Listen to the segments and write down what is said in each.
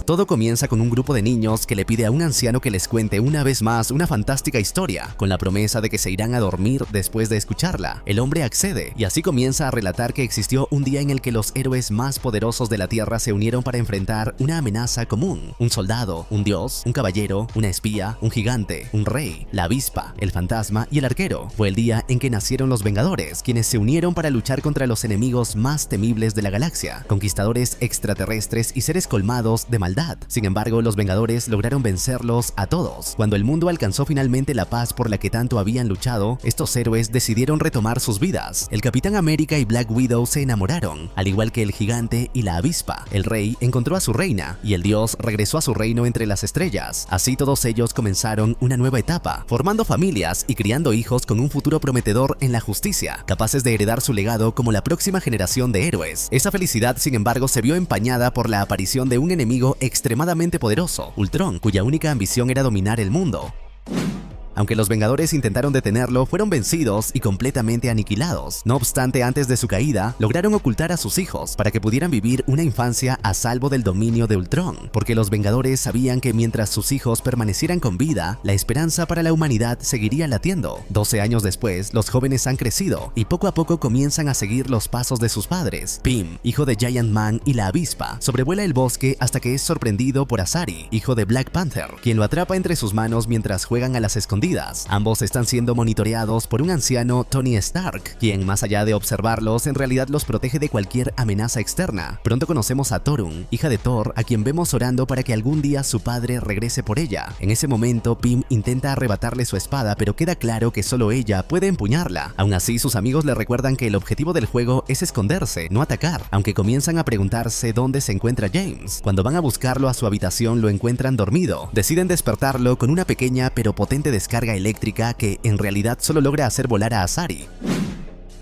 Todo comienza con un grupo de niños que le pide a un anciano que les cuente una vez más una fantástica historia, con la promesa de que se irán a dormir después de escucharla. El hombre accede y así comienza a relatar que existió un día en el que los héroes más poderosos de la Tierra se unieron para enfrentar una amenaza común: un soldado, un dios, un caballero, una espía, un gigante, un rey, la avispa, el fantasma y el arquero. Fue el día en que nacieron los Vengadores, quienes se unieron para luchar contra los enemigos más temibles de la galaxia, conquistadores extraterrestres y seres colmados de maldad. Sin embargo, los Vengadores lograron vencerlos a todos. Cuando el mundo alcanzó finalmente la paz por la que tanto habían luchado, estos héroes decidieron retomar sus vidas. El Capitán América y Black Widow se enamoraron, al igual que el gigante y la avispa. El rey encontró a su reina y el dios regresó a su reino entre las estrellas. Así todos ellos comenzaron una nueva etapa, formando familias y criando hijos con un futuro prometedor en la justicia, capaces de heredar su legado como la próxima generación de héroes. Esa felicidad, sin embargo, se vio empañada por la aparición de un enemigo extremadamente poderoso, Ultron, cuya única ambición era dominar el mundo. Aunque los Vengadores intentaron detenerlo, fueron vencidos y completamente aniquilados. No obstante, antes de su caída, lograron ocultar a sus hijos para que pudieran vivir una infancia a salvo del dominio de Ultron, porque los Vengadores sabían que mientras sus hijos permanecieran con vida, la esperanza para la humanidad seguiría latiendo. 12 años después, los jóvenes han crecido y poco a poco comienzan a seguir los pasos de sus padres. Pym, hijo de Giant Man y la avispa, sobrevuela el bosque hasta que es sorprendido por Asari, hijo de Black Panther, quien lo atrapa entre sus manos mientras juegan a las escondidas. Ambos están siendo monitoreados por un anciano, Tony Stark, quien, más allá de observarlos, en realidad los protege de cualquier amenaza externa. Pronto conocemos a Torun, hija de Thor, a quien vemos orando para que algún día su padre regrese por ella. En ese momento, Pym intenta arrebatarle su espada, pero queda claro que solo ella puede empuñarla. Aún así, sus amigos le recuerdan que el objetivo del juego es esconderse, no atacar, aunque comienzan a preguntarse dónde se encuentra James. Cuando van a buscarlo a su habitación, lo encuentran dormido. Deciden despertarlo con una pequeña pero potente descarga eléctrica que en realidad solo logra hacer volar a Asari.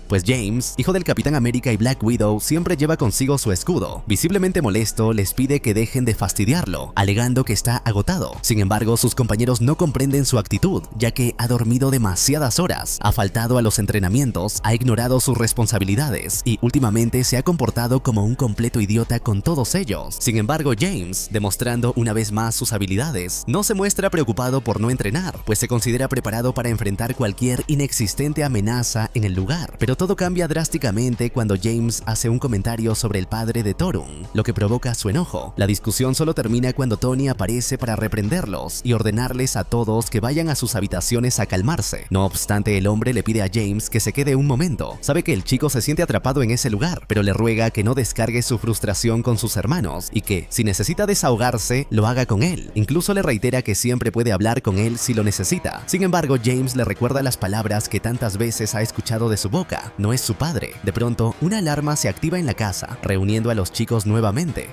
Pues James, hijo del Capitán América y Black Widow, siempre lleva consigo su escudo. Visiblemente molesto, les pide que dejen de fastidiarlo, alegando que está agotado. Sin embargo, sus compañeros no comprenden su actitud, ya que ha dormido demasiadas horas, ha faltado a los entrenamientos, ha ignorado sus responsabilidades y últimamente se ha comportado como un completo idiota con todos ellos. Sin embargo, James, demostrando una vez más sus habilidades, no se muestra preocupado por no entrenar, pues se considera preparado para enfrentar cualquier inexistente amenaza en el lugar. Pero todo cambia drásticamente cuando James hace un comentario sobre el padre de Torun, lo que provoca su enojo. La discusión solo termina cuando Tony aparece para reprenderlos y ordenarles a todos que vayan a sus habitaciones a calmarse. No obstante, el hombre le pide a James que se quede un momento. Sabe que el chico se siente atrapado en ese lugar, pero le ruega que no descargue su frustración con sus hermanos y que, si necesita desahogarse, lo haga con él. Incluso le reitera que siempre puede hablar con él si lo necesita. Sin embargo, James le recuerda las palabras que tantas veces ha escuchado de su boca: no es su padre. De pronto, una alarma se activa en la casa, reuniendo a los chicos nuevamente.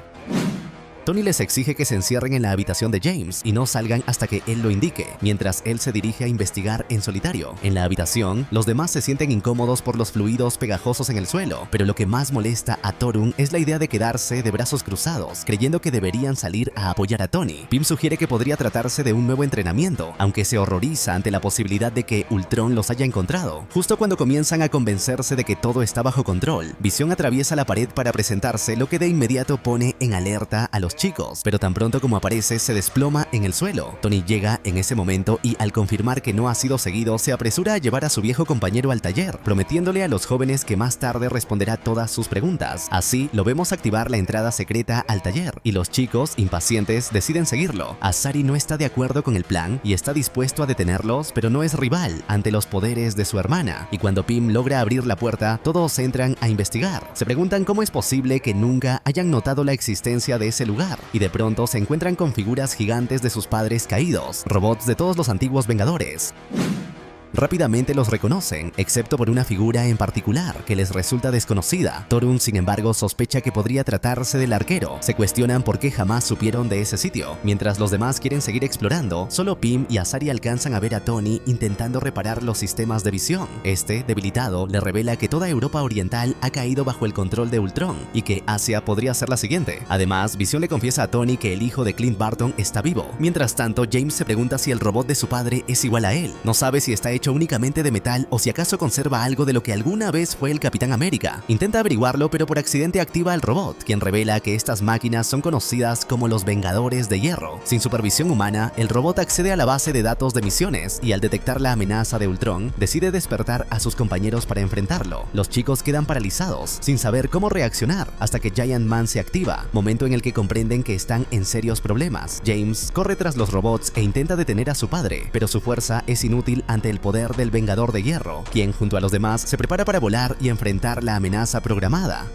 Tony les exige que se encierren en la habitación de James y no salgan hasta que él lo indique, mientras él se dirige a investigar en solitario. En la habitación, los demás se sienten incómodos por los fluidos pegajosos en el suelo, pero lo que más molesta a Torun es la idea de quedarse de brazos cruzados, creyendo que deberían salir a apoyar a Tony. Pym sugiere que podría tratarse de un nuevo entrenamiento, aunque se horroriza ante la posibilidad de que Ultron los haya encontrado. Justo cuando comienzan a convencerse de que todo está bajo control, Visión atraviesa la pared para presentarse, lo que de inmediato pone en alerta a los chicos, pero tan pronto como aparece se desploma en el suelo. Tony llega en ese momento y, al confirmar que no ha sido seguido, se apresura a llevar a su viejo compañero al taller, prometiéndole a los jóvenes que más tarde responderá todas sus preguntas. Así, lo vemos activar la entrada secreta al taller y los chicos, impacientes, deciden seguirlo. Asari no está de acuerdo con el plan y está dispuesto a detenerlos, pero no es rival ante los poderes de su hermana, y cuando Pym logra abrir la puerta, todos entran a investigar. Se preguntan cómo es posible que nunca hayan notado la existencia de ese lugar, y de pronto se encuentran con figuras gigantes de sus padres caídos, robots de todos los antiguos Vengadores. Rápidamente los reconocen, excepto por una figura en particular que les resulta desconocida. Torun, sin embargo, sospecha que podría tratarse del arquero. Se cuestionan por qué jamás supieron de ese sitio. Mientras los demás quieren seguir explorando, solo Pym y Asari alcanzan a ver a Tony intentando reparar los sistemas de visión. Este, debilitado, le revela que toda Europa Oriental ha caído bajo el control de Ultron y que Asia podría ser la siguiente. Además, Visión le confiesa a Tony que el hijo de Clint Barton está vivo. Mientras tanto, James se pregunta si el robot de su padre es igual a él. No sabe si está hecho hecho únicamente de metal o si acaso conserva algo de lo que alguna vez fue el Capitán América. Intenta averiguarlo, pero por accidente activa al robot, quien revela que estas máquinas son conocidas como los Vengadores de Hierro. Sin supervisión humana, el robot accede a la base de datos de misiones y al detectar la amenaza de Ultron, decide despertar a sus compañeros para enfrentarlo. Los chicos quedan paralizados, sin saber cómo reaccionar, hasta que Giant Man se activa, momento en el que comprenden que están en serios problemas. James corre tras los robots e intenta detener a su padre, pero su fuerza es inútil ante el poder del Vengador de Hierro, quien junto a los demás se prepara para volar y enfrentar la amenaza programada.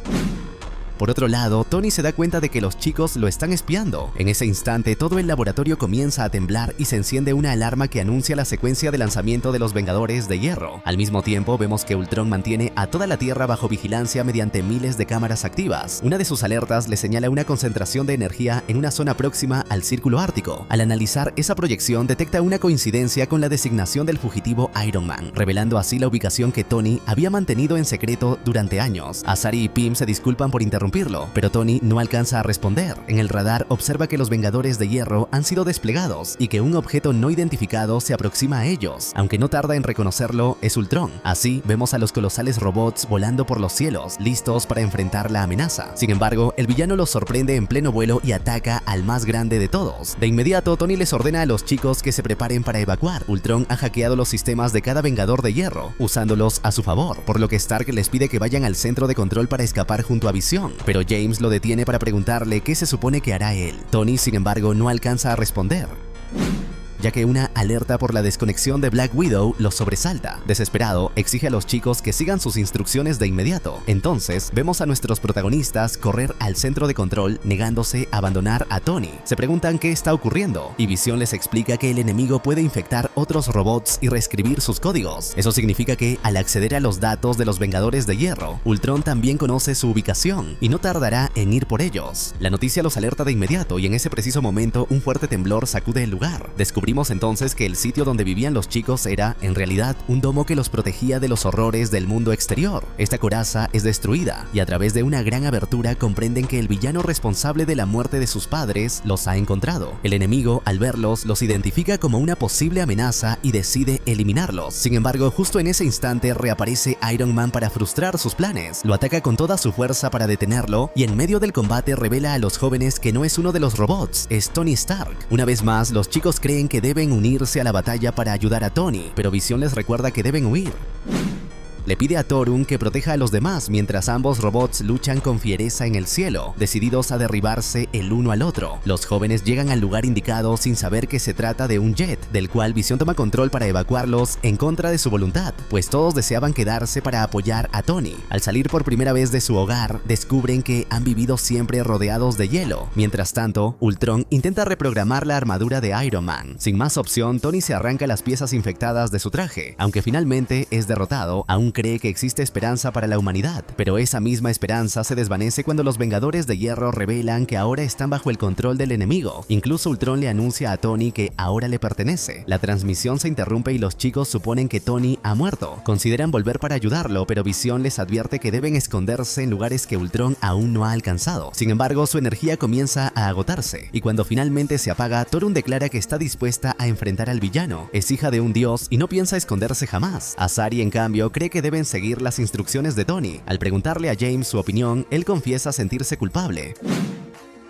Por otro lado, Tony se da cuenta de que los chicos lo están espiando. En ese instante, todo el laboratorio comienza a temblar y se enciende una alarma que anuncia la secuencia de lanzamiento de los Vengadores de Hierro. Al mismo tiempo, vemos que Ultron mantiene a toda la Tierra bajo vigilancia mediante miles de cámaras activas. Una de sus alertas le señala una concentración de energía en una zona próxima al Círculo Ártico. Al analizar esa proyección, detecta una coincidencia con la designación del fugitivo Iron Man, revelando así la ubicación que Tony había mantenido en secreto durante años. Azari y Pym se disculpan por interrumpirlo, pero Tony no alcanza a responder. En el radar observa que los Vengadores de Hierro han sido desplegados y que un objeto no identificado se aproxima a ellos. Aunque no tarda en reconocerlo, es Ultron. Así, vemos a los colosales robots volando por los cielos, listos para enfrentar la amenaza. Sin embargo, el villano los sorprende en pleno vuelo y ataca al más grande de todos. De inmediato, Tony les ordena a los chicos que se preparen para evacuar. Ultron ha hackeado los sistemas de cada Vengador de Hierro, usándolos a su favor, por lo que Stark les pide que vayan al centro de control para escapar junto a Visión. Pero James lo detiene para preguntarle qué se supone que hará él. Tony, sin embargo, no alcanza a responder, ya que una alerta por la desconexión de Black Widow los sobresalta. Desesperado, exige a los chicos que sigan sus instrucciones de inmediato. Entonces, vemos a nuestros protagonistas correr al centro de control, negándose a abandonar a Tony. Se preguntan qué está ocurriendo, y Visión les explica que el enemigo puede infectar otros robots y reescribir sus códigos. Eso significa que, al acceder a los datos de los Vengadores de Hierro, Ultron también conoce su ubicación, y no tardará en ir por ellos. La noticia los alerta de inmediato, y en ese preciso momento, un fuerte temblor sacude el lugar. Descubrimos entonces que el sitio donde vivían los chicos era, en realidad, un domo que los protegía de los horrores del mundo exterior. Esta coraza es destruida, y a través de una gran abertura comprenden que el villano responsable de la muerte de sus padres los ha encontrado. El enemigo, al verlos, los identifica como una posible amenaza y decide eliminarlos. Sin embargo, justo en ese instante reaparece Iron Man para frustrar sus planes. Lo ataca con toda su fuerza para detenerlo, y en medio del combate revela a los jóvenes que no es uno de los robots, es Tony Stark. Una vez más, los chicos creen que deben unirse a la batalla para ayudar a Tony, pero Visión les recuerda que deben huir. Le pide a Thorun que proteja a los demás mientras ambos robots luchan con fiereza en el cielo, decididos a derribarse el uno al otro. Los jóvenes llegan al lugar indicado sin saber que se trata de un jet, del cual Visión toma control para evacuarlos en contra de su voluntad, pues todos deseaban quedarse para apoyar a Tony. Al salir por primera vez de su hogar, descubren que han vivido siempre rodeados de hielo. Mientras tanto, Ultron intenta reprogramar la armadura de Iron Man. Sin más opción, Tony se arranca las piezas infectadas de su traje. Aunque finalmente es derrotado, aún cree que existe esperanza para la humanidad, pero esa misma esperanza se desvanece cuando los Vengadores de Hierro revelan que ahora están bajo el control del enemigo. Incluso Ultron le anuncia a Tony que ahora le pertenece. La transmisión se interrumpe y los chicos suponen que Tony ha muerto. Consideran volver para ayudarlo, pero Visión les advierte que deben esconderse en lugares que Ultron aún no ha alcanzado. Sin embargo, su energía comienza a agotarse, y cuando finalmente se apaga, Thorun declara que está dispuesta a enfrentar al villano. Es hija de un dios y no piensa esconderse jamás. Azari, en cambio, cree que deben seguir las instrucciones de Tony. Al preguntarle a James su opinión, él confiesa sentirse culpable,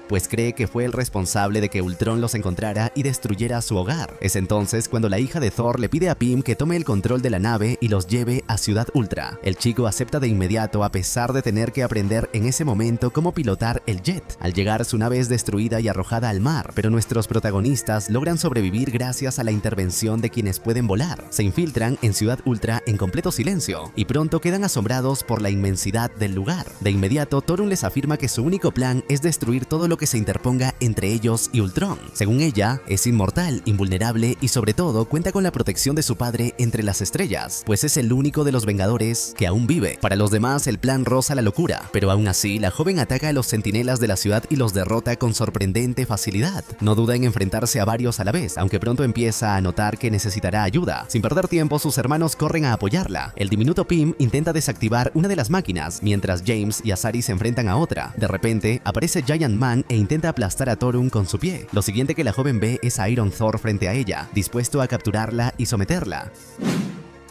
pues cree que fue el responsable de que Ultron los encontrara y destruyera su hogar. Es entonces cuando la hija de Thor le pide a Pym que tome el control de la nave y los lleve a Ciudad Ultra. El chico acepta de inmediato, a pesar de tener que aprender en ese momento cómo pilotar el jet. Al llegar, su nave es destruida y arrojada al mar, pero nuestros protagonistas logran sobrevivir gracias a la intervención de quienes pueden volar. Se infiltran en Ciudad Ultra en completo silencio, y pronto quedan asombrados por la inmensidad del lugar. De inmediato, Thorun les afirma que su único plan es destruir todo lo que se interponga entre ellos y Ultron. Según ella, es inmortal, invulnerable y sobre todo cuenta con la protección de su padre entre las estrellas, pues es el único de los Vengadores que aún vive. Para los demás, el plan roza la locura, pero aún así, la joven ataca a los centinelas de la ciudad y los derrota con sorprendente facilidad. No duda en enfrentarse a varios a la vez, aunque pronto empieza a notar que necesitará ayuda. Sin perder tiempo, sus hermanos corren a apoyarla. El diminuto Pym intenta desactivar una de las máquinas, mientras James y Azari se enfrentan a otra. De repente, aparece Giant Man e intenta aplastar a Thorun con su pie. Lo siguiente que la joven ve es a Iron Thor frente a ella, dispuesto a capturarla y someterla.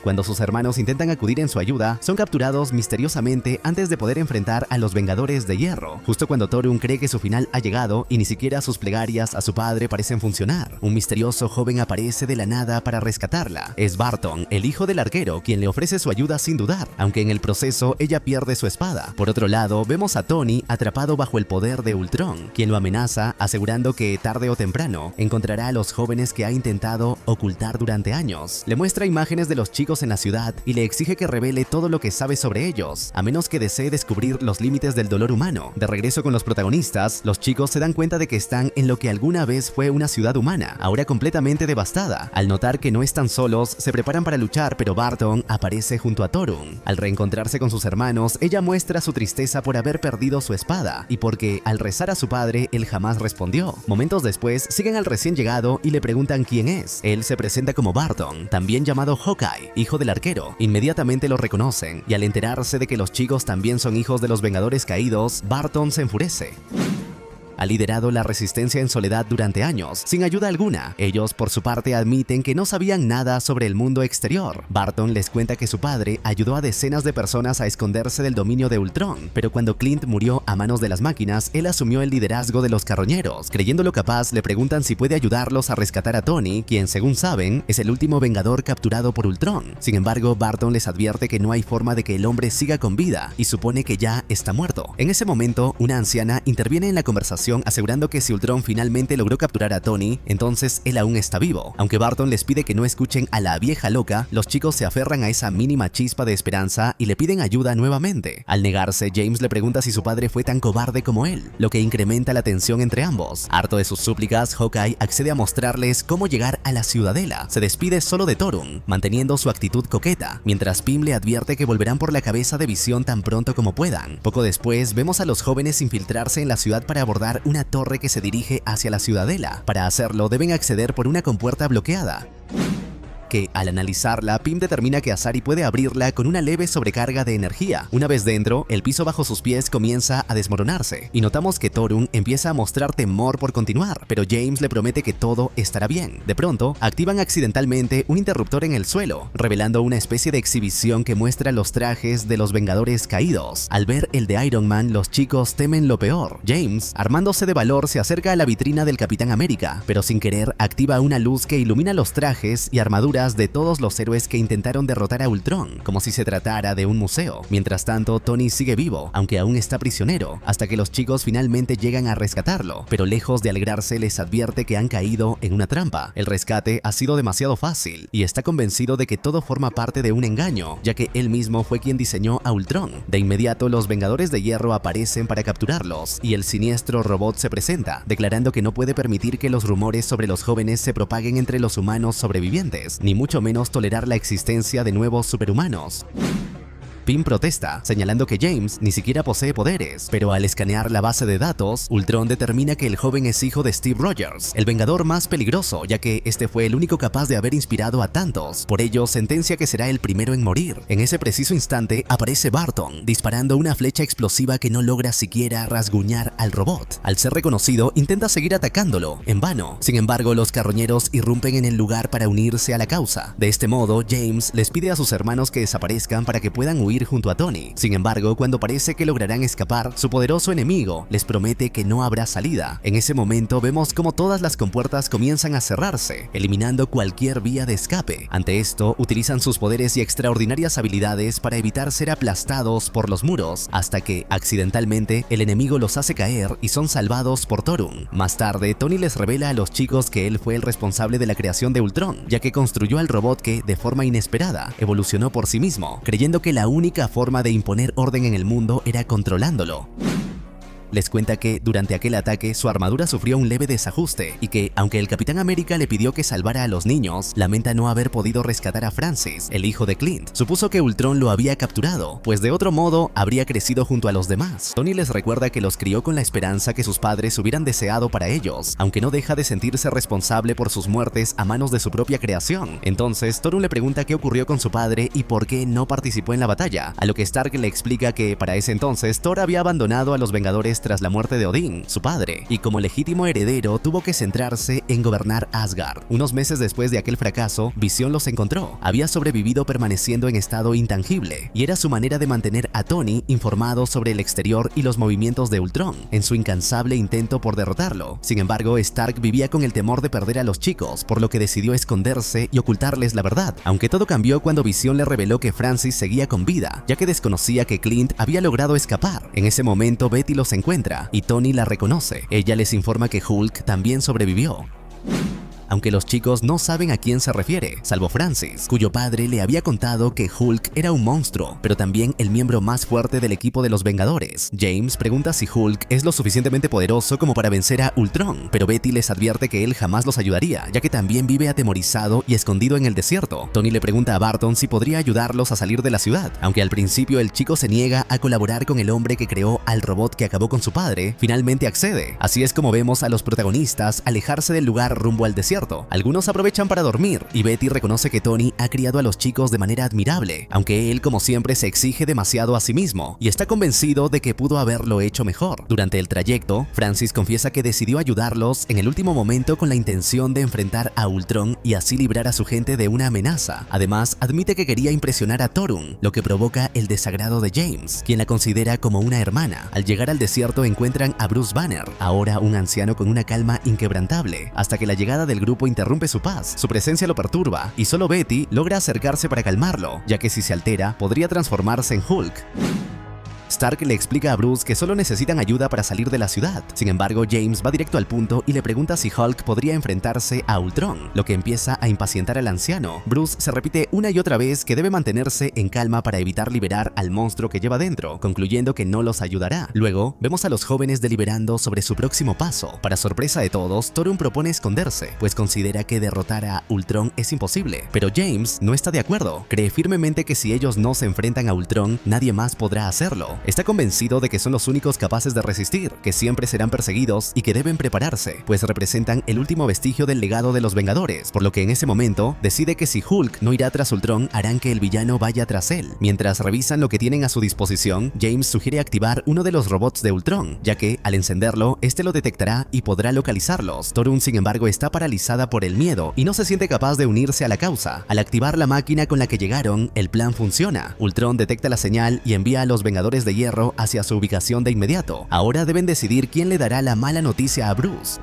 Cuando sus hermanos intentan acudir en su ayuda, son capturados misteriosamente antes de poder enfrentar a los Vengadores de Hierro, justo cuando Torun cree que su final ha llegado y ni siquiera sus plegarias a su padre parecen funcionar. Un misterioso joven aparece de la nada para rescatarla. Es Barton, el hijo del arquero, quien le ofrece su ayuda sin dudar, aunque en el proceso ella pierde su espada. Por otro lado, vemos a Tony atrapado bajo el poder de Ultron, quien lo amenaza asegurando que tarde o temprano encontrará a los jóvenes que ha intentado ocultar durante años. Le muestra imágenes de los chicos en la ciudad y le exige que revele todo lo que sabe sobre ellos, a menos que desee descubrir los límites del dolor humano. De regreso con los protagonistas, los chicos se dan cuenta de que están en lo que alguna vez fue una ciudad humana, ahora completamente devastada. Al notar que no están solos, se preparan para luchar, pero Barton aparece junto a Torun. Al reencontrarse con sus hermanos, ella muestra su tristeza por haber perdido su espada y porque al rezar a su padre, él jamás respondió. Momentos después, siguen al recién llegado y le preguntan quién es. Él se presenta como Barton, también llamado Hawkeye, hijo del arquero. Inmediatamente lo reconocen y al enterarse de que los chicos también son hijos de los Vengadores caídos, Barton se enfurece. Ha liderado la resistencia en soledad durante años, sin ayuda alguna. Ellos, por su parte, admiten que no sabían nada sobre el mundo exterior. Barton les cuenta que su padre ayudó a decenas de personas a esconderse del dominio de Ultron, pero cuando Clint murió a manos de las máquinas, él asumió el liderazgo de los carroñeros. Creyéndolo capaz, le preguntan si puede ayudarlos a rescatar a Tony, quien, según saben, es el último Vengador capturado por Ultron. Sin embargo, Barton les advierte que no hay forma de que el hombre siga con vida y supone que ya está muerto. En ese momento, una anciana interviene en la conversación asegurando que si Ultron finalmente logró capturar a Tony, entonces él aún está vivo. Aunque Barton les pide que no escuchen a la vieja loca, los chicos se aferran a esa mínima chispa de esperanza y le piden ayuda nuevamente. Al negarse, James le pregunta si su padre fue tan cobarde como él, lo que incrementa la tensión entre ambos. Harto de sus súplicas, Hawkeye accede a mostrarles cómo llegar a la ciudadela. Se despide solo de Torun, manteniendo su actitud coqueta, mientras Pym le advierte que volverán por la cabeza de Visión tan pronto como puedan. Poco después, vemos a los jóvenes infiltrarse en la ciudad para abordar una torre que se dirige hacia la ciudadela. Para hacerlo, deben acceder por una compuerta bloqueada, que al analizarla, Pym determina que Asari puede abrirla con una leve sobrecarga de energía. Una vez dentro, el piso bajo sus pies comienza a desmoronarse y notamos que Torun empieza a mostrar temor por continuar, pero James le promete que todo estará bien. De pronto, activan accidentalmente un interruptor en el suelo, revelando una especie de exhibición que muestra los trajes de los Vengadores caídos. Al ver el de Iron Man, los chicos temen lo peor. James, armándose de valor, se acerca a la vitrina del Capitán América, pero sin querer activa una luz que ilumina los trajes y armaduras de todos los héroes que intentaron derrotar a Ultron, como si se tratara de un museo. Mientras tanto, Tony sigue vivo, aunque aún está prisionero, hasta que los chicos finalmente llegan a rescatarlo, pero lejos de alegrarse les advierte que han caído en una trampa. El rescate ha sido demasiado fácil y está convencido de que todo forma parte de un engaño, ya que él mismo fue quien diseñó a Ultron. De inmediato, los Vengadores de Hierro aparecen para capturarlos y el siniestro robot se presenta, declarando que no puede permitir que los rumores sobre los jóvenes se propaguen entre los humanos sobrevivientes, ni mucho menos tolerar la existencia de nuevos superhumanos. Pym protesta, señalando que James ni siquiera posee poderes, pero al escanear la base de datos, Ultron determina que el joven es hijo de Steve Rogers, el Vengador más peligroso, ya que este fue el único capaz de haber inspirado a tantos. Por ello, sentencia que será el primero en morir. En ese preciso instante, aparece Barton, disparando una flecha explosiva que no logra siquiera rasguñar al robot. Al ser reconocido, intenta seguir atacándolo, en vano. Sin embargo, los carroñeros irrumpen en el lugar para unirse a la causa. De este modo, James les pide a sus hermanos que desaparezcan para que puedan huir junto a Tony. Sin embargo, cuando parece que lograrán escapar, su poderoso enemigo les promete que no habrá salida. En ese momento vemos cómo todas las compuertas comienzan a cerrarse, eliminando cualquier vía de escape. Ante esto, utilizan sus poderes y extraordinarias habilidades para evitar ser aplastados por los muros, hasta que, accidentalmente, el enemigo los hace caer y son salvados por Torun. Más tarde, Tony les revela a los chicos que él fue el responsable de la creación de Ultron, ya que construyó al robot que, de forma inesperada, evolucionó por sí mismo, creyendo que la única forma de imponer orden en el mundo era controlándolo. Les cuenta que durante aquel ataque su armadura sufrió un leve desajuste y que, aunque el Capitán América le pidió que salvara a los niños, lamenta no haber podido rescatar a Francis, el hijo de Clint. Supuso que Ultron lo había capturado, pues de otro modo habría crecido junto a los demás. Tony les recuerda que los crió con la esperanza que sus padres hubieran deseado para ellos, aunque no deja de sentirse responsable por sus muertes a manos de su propia creación. Entonces, Torun le pregunta qué ocurrió con su padre y por qué no participó en la batalla, a lo que Stark le explica que para ese entonces Thor había abandonado a los Vengadores mes tras la muerte de Odín, su padre, y como legítimo heredero tuvo que centrarse en gobernar Asgard. Unos meses después de aquel fracaso, Visión los encontró. Había sobrevivido permaneciendo en estado intangible, y era su manera de mantener a Tony informado sobre el exterior y los movimientos de Ultron, en su incansable intento por derrotarlo. Sin embargo, Stark vivía con el temor de perder a los chicos, por lo que decidió esconderse y ocultarles la verdad, aunque todo cambió cuando Visión le reveló que Francis seguía con vida, ya que desconocía que Clint había logrado escapar. En ese momento, Betty los encuentra y Tony la reconoce. Ella les informa que Hulk también sobrevivió. Aunque los chicos no saben a quién se refiere, salvo Francis, cuyo padre le había contado que Hulk era un monstruo, pero también el miembro más fuerte del equipo de los Vengadores. James pregunta si Hulk es lo suficientemente poderoso como para vencer a Ultron, pero Betty les advierte que él jamás los ayudaría, ya que también vive atemorizado y escondido en el desierto. Tony le pregunta a Barton si podría ayudarlos a salir de la ciudad, aunque al principio el chico se niega a colaborar con el hombre que creó al robot que acabó con su padre, finalmente accede. Así es como vemos a los protagonistas alejarse del lugar rumbo al desierto. Algunos aprovechan para dormir y Betty reconoce que Tony ha criado a los chicos de manera admirable, aunque él como siempre se exige demasiado a sí mismo y está convencido de que pudo haberlo hecho mejor. Durante el trayecto, Francis confiesa que decidió ayudarlos en el último momento con la intención de enfrentar a Ultron y así librar a su gente de una amenaza. Además, admite que quería impresionar a Torun, lo que provoca el desagrado de James, quien la considera como una hermana. Al llegar al desierto encuentran a Bruce Banner, ahora un anciano con una calma inquebrantable, hasta que la llegada del grupo interrumpe su paz. Su presencia lo perturba y solo Betty logra acercarse para calmarlo, ya que si se altera podría transformarse en Hulk. Stark le explica a Bruce que solo necesitan ayuda para salir de la ciudad. Sin embargo, James va directo al punto y le pregunta si Hulk podría enfrentarse a Ultron, lo que empieza a impacientar al anciano. Bruce se repite una y otra vez que debe mantenerse en calma para evitar liberar al monstruo que lleva dentro, concluyendo que no los ayudará. Luego, vemos a los jóvenes deliberando sobre su próximo paso. Para sorpresa de todos, Torun propone esconderse, pues considera que derrotar a Ultron es imposible. Pero James no está de acuerdo. Cree firmemente que si ellos no se enfrentan a Ultron, nadie más podrá hacerlo. Está convencido de que son los únicos capaces de resistir, que siempre serán perseguidos y que deben prepararse, pues representan el último vestigio del legado de los Vengadores, por lo que en ese momento decide que si Hulk no irá tras Ultron, harán que el villano vaya tras él. Mientras revisan lo que tienen a su disposición, James sugiere activar uno de los robots de Ultron, ya que al encenderlo, este lo detectará y podrá localizarlos. Torun, sin embargo, está paralizada por el miedo y no se siente capaz de unirse a la causa. Al activar la máquina con la que llegaron, el plan funciona. Ultron detecta la señal y envía a los Vengadores de Hierro hacia su ubicación de inmediato. Ahora deben decidir quién le dará la mala noticia a Bruce.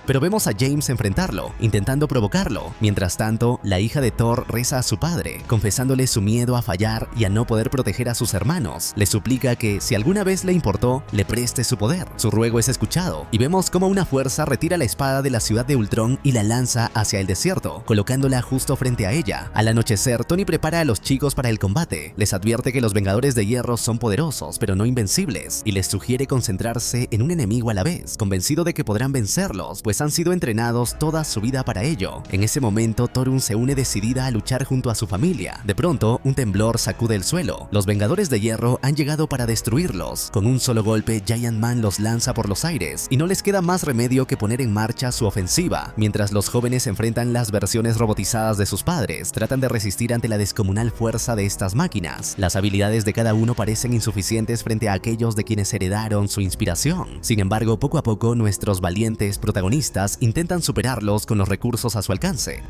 Pero vemos a James enfrentarlo, intentando provocarlo. Mientras tanto, la hija de Thor reza a su padre, confesándole su miedo a fallar y a no poder proteger a sus hermanos. Le suplica que, si alguna vez le importó, le preste su poder. Su ruego es escuchado, y vemos cómo una fuerza retira la espada de la ciudad de Ultron y la lanza hacia el desierto, colocándola justo frente a ella. Al anochecer, Tony prepara a los chicos para el combate. Les advierte que los Vengadores de Hierro son poderosos, pero no invencibles, y les sugiere concentrarse en un enemigo a la vez, convencido de que podrán vencerlos, pues han sido entrenados toda su vida para ello. En ese momento, Torun se une decidida a luchar junto a su familia. De pronto, un temblor sacude el suelo. Los Vengadores de Hierro han llegado para destruirlos. Con un solo golpe, Giant Man los lanza por los aires, y no les queda más remedio que poner en marcha su ofensiva. Mientras los jóvenes enfrentan las versiones robotizadas de sus padres, tratan de resistir ante la descomunal fuerza de estas máquinas. Las habilidades de cada uno parecen insuficientes frente a aquellos de quienes heredaron su inspiración. Sin embargo, poco a poco, nuestros valientes protagonistas intentan superarlos con los recursos a su alcance.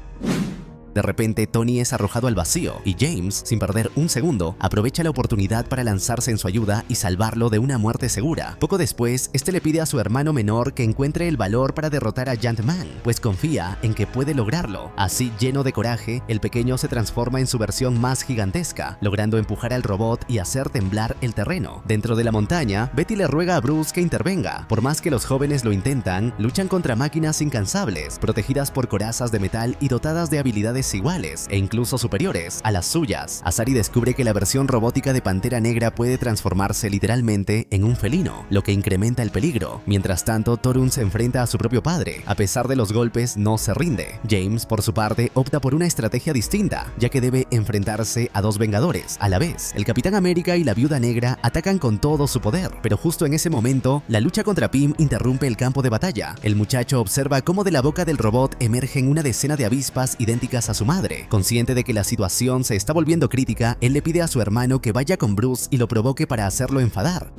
De repente, Tony es arrojado al vacío y James, sin perder un segundo, aprovecha la oportunidad para lanzarse en su ayuda y salvarlo de una muerte segura. Poco después, este le pide a su hermano menor que encuentre el valor para derrotar a Giant Man, pues confía en que puede lograrlo. Así, lleno de coraje, el pequeño se transforma en su versión más gigantesca, logrando empujar al robot y hacer temblar el terreno. Dentro de la montaña, Betty le ruega a Bruce que intervenga. Por más que los jóvenes lo intentan, luchan contra máquinas incansables, protegidas por corazas de metal y dotadas de habilidades iguales e incluso superiores a las suyas. Asari descubre que la versión robótica de Pantera Negra puede transformarse literalmente en un felino, lo que incrementa el peligro. Mientras tanto, Torun se enfrenta a su propio padre. A pesar de los golpes, no se rinde. James, por su parte, opta por una estrategia distinta, ya que debe enfrentarse a dos Vengadores a la vez. El Capitán América y la Viuda Negra atacan con todo su poder, pero justo en ese momento, la lucha contra Pym interrumpe el campo de batalla. El muchacho observa cómo de la boca del robot emergen una decena de avispas idénticas a su madre. Consciente de que la situación se está volviendo crítica, él le pide a su hermano que vaya con Bruce y lo provoque para hacerlo enfadar.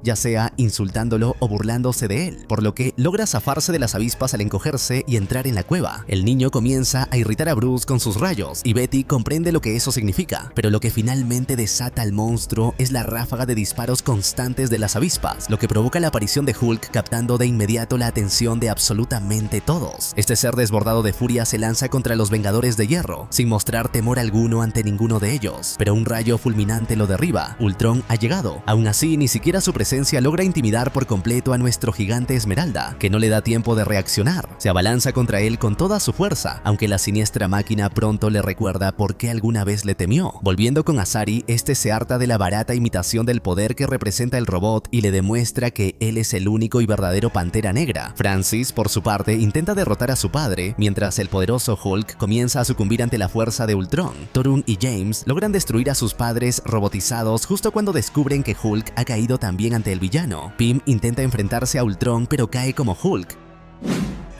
ya sea insultándolo o burlándose de él, por lo que logra zafarse de las avispas al encogerse y entrar en la cueva. El niño comienza a irritar a Bruce con sus rayos y Betty comprende lo que eso significa, pero lo que finalmente desata al monstruo es la ráfaga de disparos constantes de las avispas, lo que provoca la aparición de Hulk, captando de inmediato la atención de absolutamente todos. Este ser desbordado de furia se lanza contra los Vengadores de Hierro, sin mostrar temor alguno ante ninguno de ellos, pero un rayo fulminante lo derriba. Ultron ha llegado. Aún así, ni siquiera su presencia logra intimidar por completo a nuestro gigante Esmeralda, que no le da tiempo de reaccionar. Se abalanza contra él con toda su fuerza, aunque la siniestra máquina pronto le recuerda por qué alguna vez le temió. Volviendo con Asari, este se harta de la barata imitación del poder que representa el robot y le demuestra que él es el único y verdadero Pantera Negra. Francis, por su parte, intenta derrotar a su padre, mientras el poderoso Hulk comienza a sucumbir ante la fuerza de Ultron. Torun y James logran destruir a sus padres robotizados justo cuando descubren que Hulk ha caído también ante el villano. Pym intenta enfrentarse a Ultron pero cae como Hulk.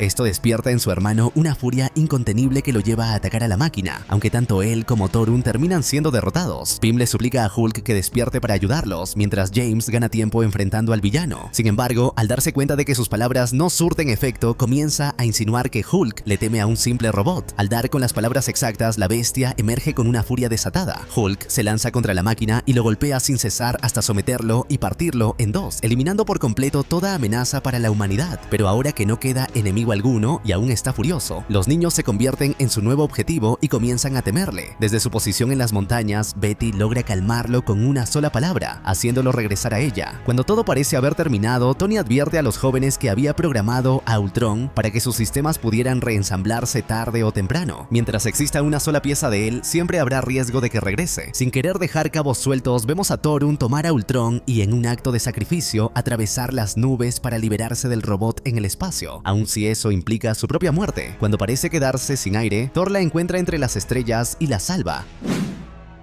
Esto despierta en su hermano una furia incontenible que lo lleva a atacar a la máquina, aunque tanto él como Torun terminan siendo derrotados. Pym le suplica a Hulk que despierte para ayudarlos, mientras James gana tiempo enfrentando al villano. Sin embargo, al darse cuenta de que sus palabras no surten efecto, comienza a insinuar que Hulk le teme a un simple robot. Al dar con las palabras exactas, la bestia emerge con una furia desatada. Hulk se lanza contra la máquina y lo golpea sin cesar hasta someterlo y partirlo en dos, eliminando por completo toda amenaza para la humanidad. Pero ahora que no queda enemigo alguno y aún está furioso, los niños se convierten en su nuevo objetivo y comienzan a temerle. Desde su posición en las montañas, Betty logra calmarlo con una sola palabra, haciéndolo regresar a ella. Cuando todo parece haber terminado, Tony advierte a los jóvenes que había programado a Ultron para que sus sistemas pudieran reensamblarse tarde o temprano. Mientras exista una sola pieza de él, siempre habrá riesgo de que regrese. Sin querer dejar cabos sueltos, vemos a Torun tomar a Ultron y en un acto de sacrificio atravesar las nubes para liberarse del robot en el espacio, aun si eso implica su propia muerte. Cuando parece quedarse sin aire, Thor la encuentra entre las estrellas y la salva.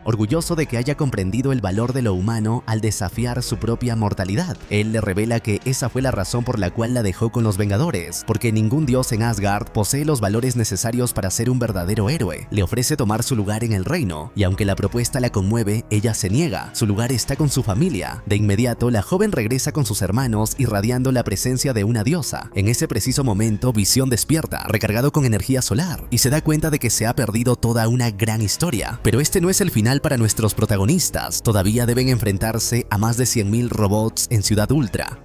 Orgulloso de que haya comprendido el valor de lo humano al desafiar su propia mortalidad. Él le revela que esa fue la razón por la cual la dejó con los Vengadores, porque ningún dios en Asgard posee los valores necesarios para ser un verdadero héroe. Le ofrece tomar su lugar en el reino, y aunque la propuesta la conmueve, ella se niega. Su lugar está con su familia. De inmediato, la joven regresa con sus hermanos, irradiando la presencia de una diosa. En ese preciso momento, Visión despierta, recargado con energía solar, y se da cuenta de que se ha perdido toda una gran historia. Pero este no es el final para nuestros protagonistas. Todavía deben enfrentarse a más de 100.000 robots en Ciudad Ultra.